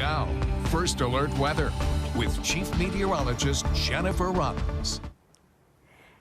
Now, First Alert Weather with Chief Meteorologist Jennifer Robbins.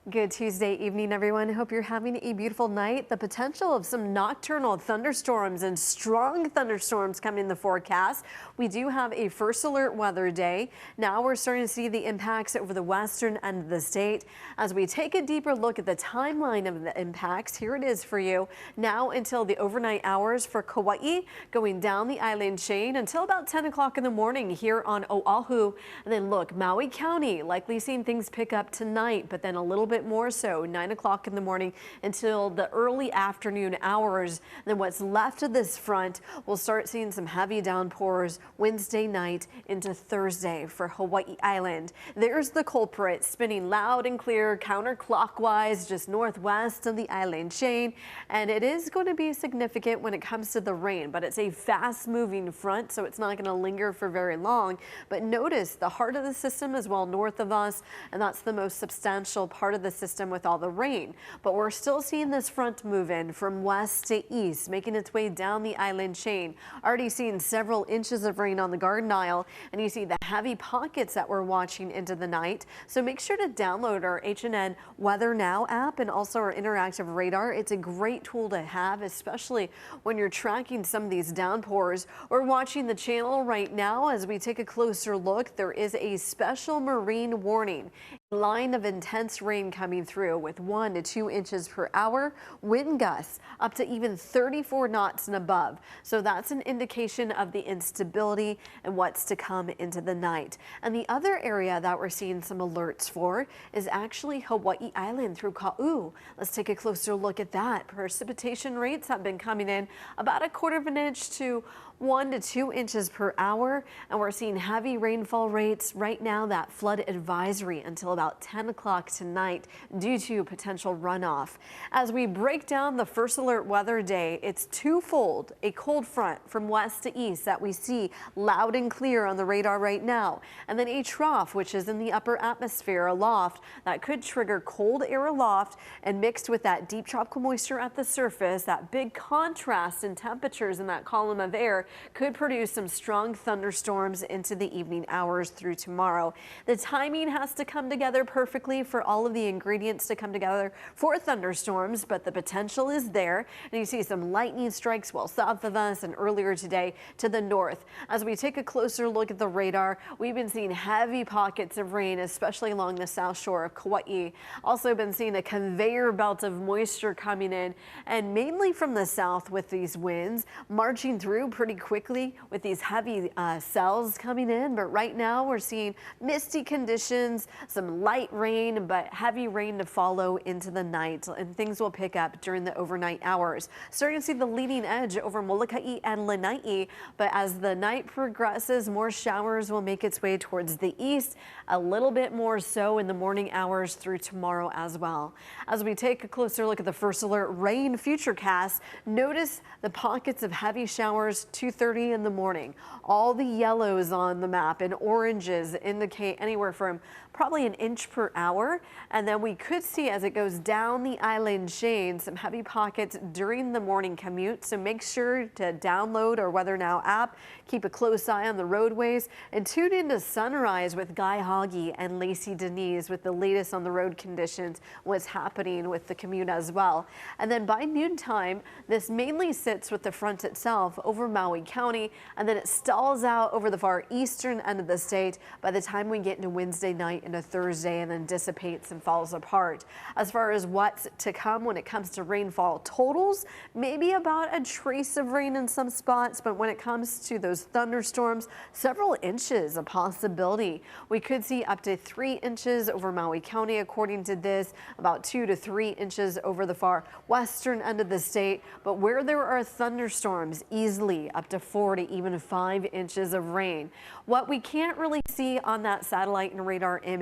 Good Tuesday evening, everyone. Hope you're having a beautiful night. The potential of some nocturnal thunderstorms and strong thunderstorms coming in the forecast. We do have a first alert weather day. Now we're starting to see the impacts over the western end of the state. As we take a deeper look at the timeline of the impacts, here it is for you. Now until the overnight hours for Kauai, going down the island chain until about 10 o'clock in the morning here on Oahu. And then look, Maui County, likely seeing things pick up tonight, but then a little bit more so 9 o'clock in the morning until the early afternoon hours. Then what's left of this front, we'll start seeing some heavy downpours Wednesday night into Thursday for Hawaii Island. There's the culprit spinning loud and clear counterclockwise just northwest of the island chain, and it is going to be significant when it comes to the rain, but it's a fast moving front, so it's not going to linger for very long. But notice the heart of the system is well north of us, and that's the most substantial part of the system with all the rain. But we're still seeing this front move in from west to east, making its way down the island chain. Already seeing several inches of rain on the Garden Isle, and you see the heavy pockets that we're watching into the night. So make sure to download our H&N Weather Now app and also our interactive radar. It's a great tool to have, especially when you're tracking some of these downpours. We're watching the channel right now as we take a closer look. There is a special marine warning. Line of intense rain coming through with 1 to 2 inches per hour, wind gusts up to even 34 knots and above. So that's an indication of the instability and what's to come into the night. And the other area that we're seeing some alerts for is actually Hawaii Island through Kau. Let's take a closer look at that. Precipitation rates have been coming in about 1/4 of an inch to 1 to 2 inches per hour, and we're seeing heavy rainfall rates right now. That flood advisory until about 10 o'clock tonight due to potential runoff. As we break down the first alert weather day, it's twofold: a cold front from west to east that we see loud and clear on the radar right now, and then a trough which is in the upper atmosphere aloft that could trigger cold air aloft, and mixed with that deep tropical moisture at the surface, that big contrast in temperatures in that column of air could produce some strong thunderstorms into the evening hours through tomorrow. The timing has to come together perfectly for all of the ingredients to come together for thunderstorms, but the potential is there. And you see some lightning strikes well south of us and earlier today to the north. As we take a closer look at the radar, we've been seeing heavy pockets of rain, especially along the south shore of Kauai. Also been seeing a conveyor belt of moisture coming in, and mainly from the south with these winds marching through pretty quickly with these heavy cells coming in. But right now we're seeing misty conditions, some light rain, but heavy rain to follow into the night, and things will pick up during the overnight hours. Starting to see the leading edge over Molokai and Lanai, but as the night progresses, more showers will make its way towards the east, a little bit more so in the morning hours through tomorrow as well. As we take a closer look at the first alert rain futurecast, notice the pockets of heavy showers 2:30 in the morning. All the yellows on the map and oranges indicate anywhere from probably 1 inch per hour. And then we could see as it goes down the island chain some heavy pockets during the morning commute. So make sure to download our Weather Now app, keep a close eye on the roadways, and tune into Sunrise with Guy Hoggy and Lacey Denise with the latest on the road conditions, what's happening with the commute as well. And then by noontime, this mainly sits with the front itself over Maui County, and then it stalls out over the far eastern end of the state by the time we get into Wednesday night into Thursday, and then dissipates and falls apart. As far as what's to come when it comes to rainfall totals, maybe about a trace of rain in some spots, but when it comes to those thunderstorms, several inches a possibility. We could see up to 3 inches over Maui County according to this, about 2 to 3 inches over the far western end of the state, but where there are thunderstorms, easily up to 4 to even 5 inches of rain. What we can't really see on that satellite and radar image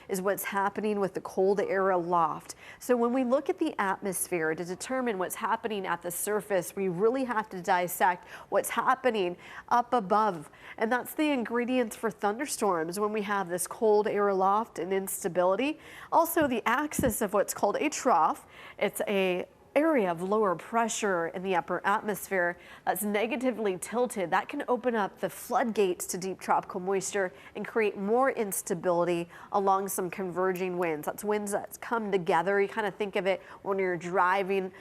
is what's happening with the cold air aloft. So when we look at the atmosphere to determine what's happening at the surface, we really have to dissect what's happening up above. And that's the ingredients for thunderstorms when we have this cold air aloft and instability. Also the axis of what's called a trough. It's a area of lower pressure in the upper atmosphere that's negatively tilted, that can open up the floodgates to deep tropical moisture and create more instability along some converging winds. That's winds that come together. You kind of think of it when you're driving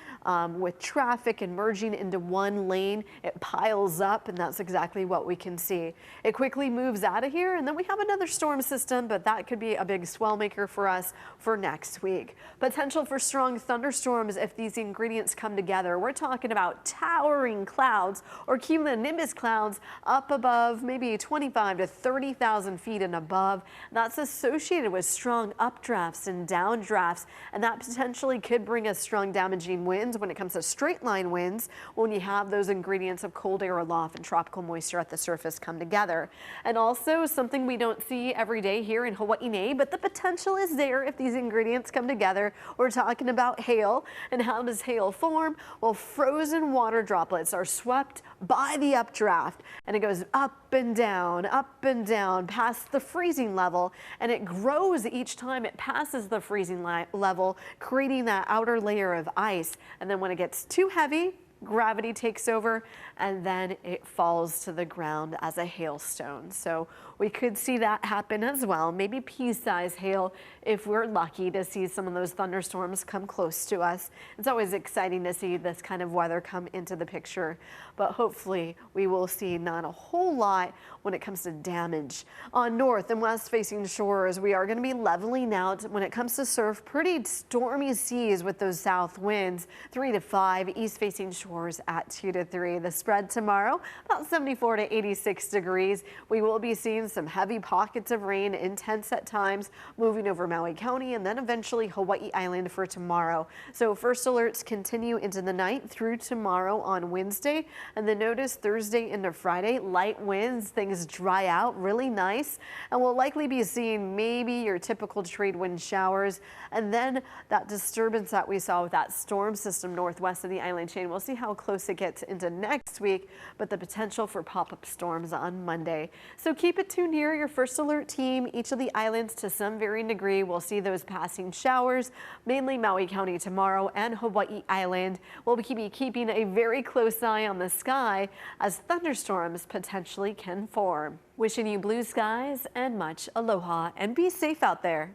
with traffic and merging into one lane, it piles up, and that's exactly what we can see. It quickly moves out of here, and then we have another storm system, but that could be a big swell maker for us for next week. Potential for strong thunderstorms if these ingredients come together. We're talking about towering clouds or cumulonimbus clouds up above maybe 25 to 30,000 feet and above. That's associated with strong updrafts and downdrafts, and that potentially could bring us strong damaging winds when it comes to straight line winds when you have those ingredients of cold air aloft and tropical moisture at the surface come together. And also something we don't see every day here in Hawaii, but the potential is there if these ingredients come together. We're talking about hail. And how does hail form? Well, frozen water droplets are swept by the updraft, and it goes up and down past the freezing level, and it grows each time it passes the freezing level, creating that outer layer of ice. And then when it gets too heavy, gravity takes over, and then it falls to the ground as a hailstone. So we could see that happen as well, maybe pea-sized hail if we're lucky to see some of those thunderstorms come close to us. It's always exciting to see this kind of weather come into the picture, but hopefully we will see not a whole lot when it comes to damage. On north and west facing shores, we are going to be leveling out when it comes to surf. Pretty stormy seas with those south winds, 3 to 5, east facing shores at 2 to 3. The spread tomorrow, about 74 to 86 degrees. We will be seeing some heavy pockets of rain, intense at times, moving over Maui County and then eventually Hawaii Island for tomorrow. So first alerts continue into the night through tomorrow on Wednesday, and then notice Thursday into Friday, light winds, things dry out really nice, and we'll likely be seeing maybe your typical trade wind showers, and then that disturbance that we saw with that storm system northwest of the island chain. We'll see how close it gets into next week, but the potential for pop-up storms on Monday. So keep it tuned here, your first alert team. Each of the islands to some varying degree will see those passing showers, mainly Maui County tomorrow and Hawaii Island. We'll be keeping a very close eye on the sky as thunderstorms potentially can form. Wishing you blue skies and much aloha, and be safe out there.